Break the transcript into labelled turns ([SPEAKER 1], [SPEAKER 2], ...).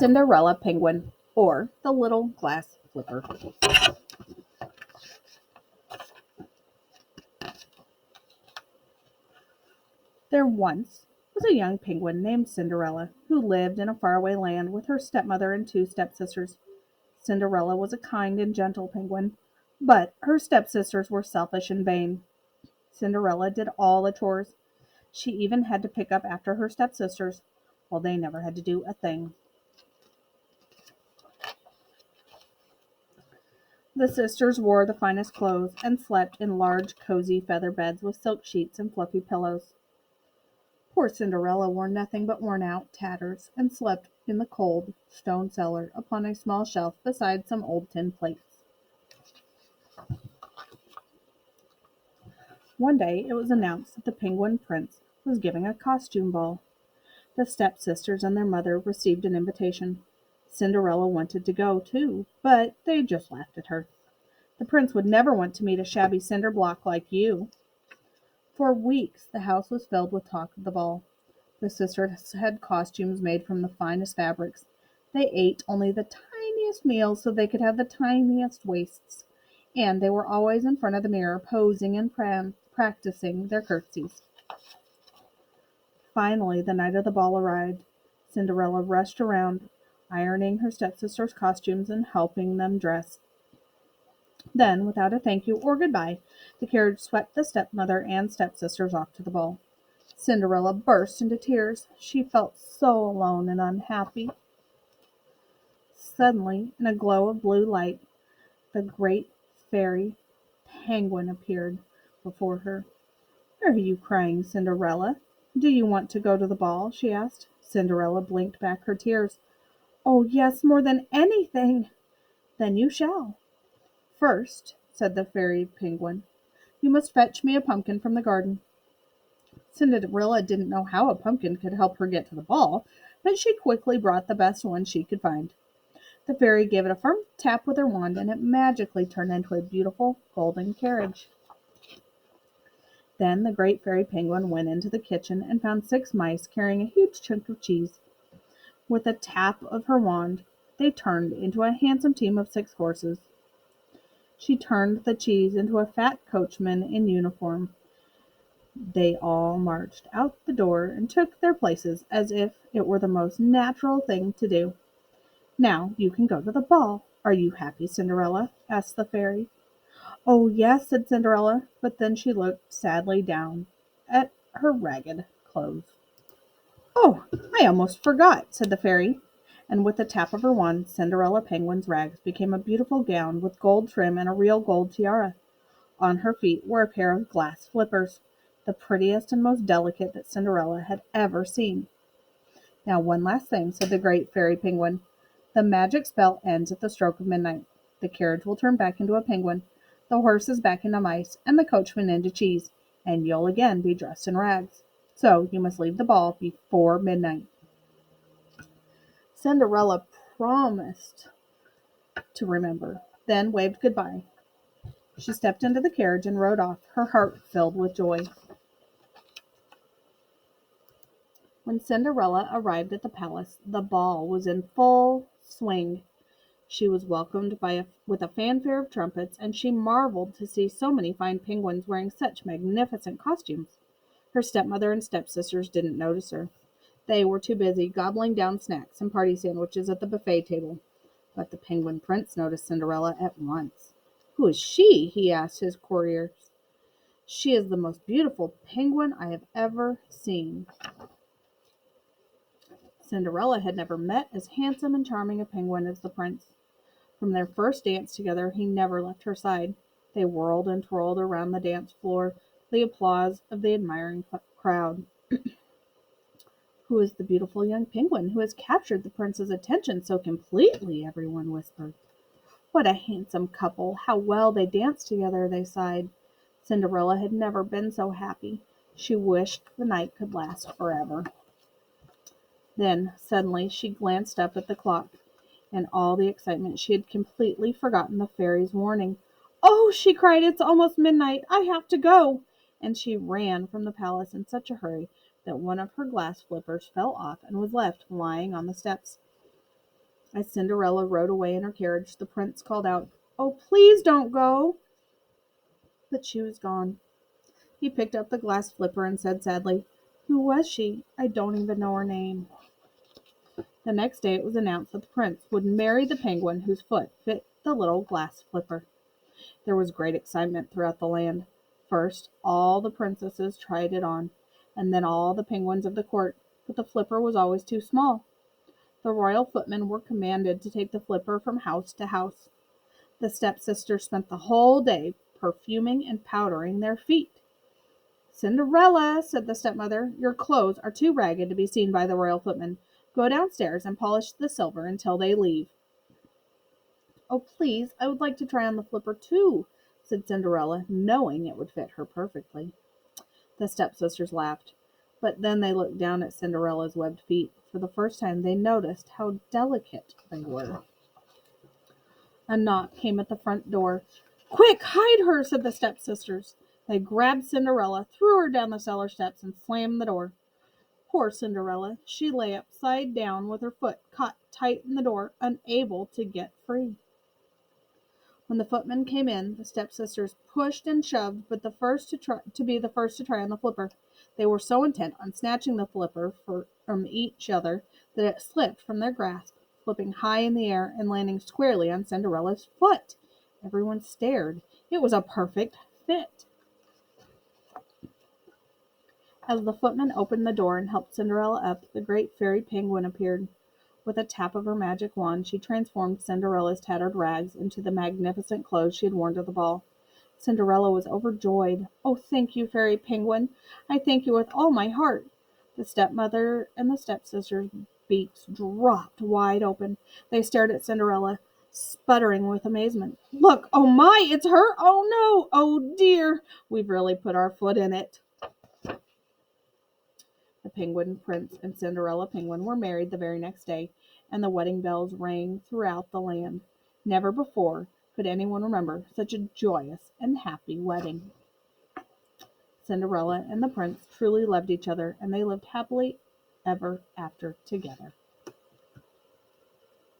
[SPEAKER 1] Cinderella Penguin, or the Little Glass Flipper. There once was a young penguin named Cinderella who lived in a faraway land with her stepmother and two stepsisters. Cinderella was a kind and gentle penguin, but her stepsisters were selfish and vain. Cinderella did all the chores. She even had to pick up after her stepsisters, while they never had to do a thing. The sisters wore the finest clothes and slept in large, cozy feather beds with silk sheets and fluffy pillows. Poor Cinderella wore nothing but worn-out tatters and slept in the cold stone cellar upon a small shelf beside some old tin plates. One day it was announced that the Penguin Prince was giving a costume ball. The stepsisters and their mother received an invitation. Cinderella wanted to go, too, but they just laughed at her. The prince would never want to meet a shabby cinder block like you. For weeks the house was filled with talk of the ball. The sisters had costumes made from the finest fabrics. They ate only the tiniest meals so they could have the tiniest waists. And they were always in front of the mirror, posing and practicing their curtsies. Finally, the night of the ball arrived. Cinderella rushed around, ironing her stepsisters' costumes and helping them dress. Then, without a thank you or goodbye, the carriage swept the stepmother and stepsisters off to the ball. Cinderella burst into tears. She felt so alone and unhappy. Suddenly, in a glow of blue light, the great fairy penguin appeared before her. "Are you crying, Cinderella? Do you want to go to the ball?" she asked. Cinderella blinked back her tears. "Oh, yes, more than anything." "Then you shall." "First," said the fairy penguin, "you must fetch me a pumpkin from the garden." Cinderella didn't know how a pumpkin could help her get to the ball, but she quickly brought the best one she could find. The fairy gave it a firm tap with her wand, and it magically turned into a beautiful golden carriage. Then the great fairy penguin went into the kitchen and found 6 mice carrying a huge chunk of cheese. With a tap of her wand, they turned into a handsome team of 6 horses. She turned the cheese into a fat coachman in uniform. They all marched out the door and took their places as if it were the most natural thing to do. "Now you can go to the ball. Are you happy, Cinderella?" asked the fairy. "Oh, yes," said Cinderella, but then she looked sadly down at her ragged clothes. "Oh, I almost forgot," said the fairy, and with a tap of her wand, Cinderella Penguin's rags became a beautiful gown with gold trim and a real gold tiara. On her feet were a pair of glass flippers, the prettiest and most delicate that Cinderella had ever seen. "Now one last thing," said the great fairy penguin. "The magic spell ends at the stroke of midnight. The carriage will turn back into a penguin, the horses back into mice, and the coachman into cheese, and you'll again be dressed in rags. So you must leave the ball before midnight." Cinderella promised to remember, then waved goodbye. She stepped into the carriage and rode off, her heart filled with joy. When Cinderella arrived at the palace, the ball was in full swing. She was welcomed with a fanfare of trumpets, and she marveled to see so many fine penguins wearing such magnificent costumes. Her stepmother and stepsisters didn't notice her. They were too busy gobbling down snacks and party sandwiches at the buffet table. But the Penguin Prince noticed Cinderella at once. "Who is she?" he asked his courtiers. "She is the most beautiful penguin I have ever seen." Cinderella had never met as handsome and charming a penguin as the prince. From their first dance together, he never left her side. They whirled and twirled around the dance floor, the applause of the admiring crowd. "Who is the beautiful young penguin who has captured the prince's attention so completely?" everyone whispered. "What a handsome couple! How well they dance together!" they sighed. Cinderella had never been so happy. She wished the night could last forever. Then, suddenly, she glanced up at the clock. In all the excitement, she had completely forgotten the fairy's warning. "Oh," she cried, "it's almost midnight. I have to go." And she ran from the palace in such a hurry that one of her glass flippers fell off and was left lying on the steps. As Cinderella rode away in her carriage, the prince called out, "Oh, please don't go!" But she was gone. He picked up the glass flipper and said sadly, "Who was she? I don't even know her name." The next day it was announced that the prince would marry the penguin whose foot fit the little glass flipper. There was great excitement throughout the land. First, all the princesses tried it on, and then all the penguins of the court, but the flipper was always too small. The royal footmen were commanded to take the flipper from house to house. The stepsisters spent the whole day perfuming and powdering their feet. "Cinderella," said the stepmother, "your clothes are too ragged to be seen by the royal footmen. Go downstairs and polish the silver until they leave." "Oh, please, I would like to try on the flipper too," said Cinderella, knowing it would fit her perfectly. The stepsisters laughed, but then they looked down at Cinderella's webbed feet. For the first time they noticed how delicate they were. A knock came at the front door. "Quick, hide her," said the stepsisters. They grabbed Cinderella, threw her down the cellar steps, and slammed the door. Poor Cinderella! She lay upside down with her foot caught tight in the door, unable to get free. When the footman came in, the stepsisters pushed and shoved, but to be the first to try on the flipper. They were so intent on snatching the flipper from each other that it slipped from their grasp, flipping high in the air and landing squarely on Cinderella's foot. Everyone stared. It was a perfect fit. As the footman opened the door and helped Cinderella up, the great fairy penguin appeared. With a tap of her magic wand, she transformed Cinderella's tattered rags into the magnificent clothes she had worn to the ball. Cinderella was overjoyed. "Oh, thank you, fairy penguin. I thank you with all my heart." The stepmother and the stepsisters' beaks dropped wide open. They stared at Cinderella, sputtering with amazement. "Look! Oh my! It's her! Oh no! Oh dear! We've really put our foot in it." The Penguin Prince and Cinderella Penguin were married the very next day, and the wedding bells rang throughout the land. Never before could anyone remember such a joyous and happy wedding. Cinderella and the prince truly loved each other, and they lived happily ever after together.